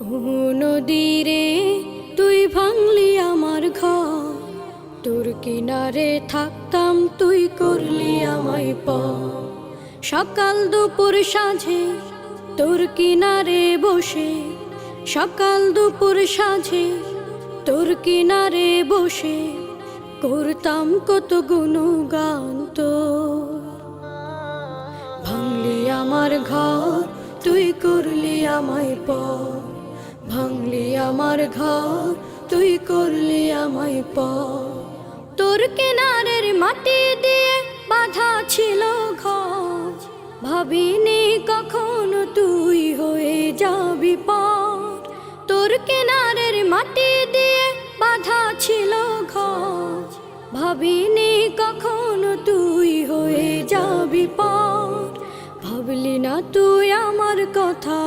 নদীরে তুই ভাঙলি আমার ঘর, তোর কিনারে থাকতাম তুই করলি আমায় পর। সকাল দুপুর সাঁঝে তোর কিনারে বসে, সকাল দুপুর সাঁঝে তোর কিনারে বসে করতাম কত গুণগান তোর। ভাঙলি আমার ঘর তুই করলি আমায় পর, ভাঙলি আমার ঘর তুই করলি আমায় পর। তোর কিনারের মাটি দিয়ে বাঁধা ছিল ঘর, ভাবিনি কখনো তুই হয়ে যাবি পার। তোর কিনারের মাটি দিয়ে বাঁধা ছিল ঘর, ভাবিনি কখনো তুই হয়ে যাবি পার। ভাবলি না তুই আমার কথা।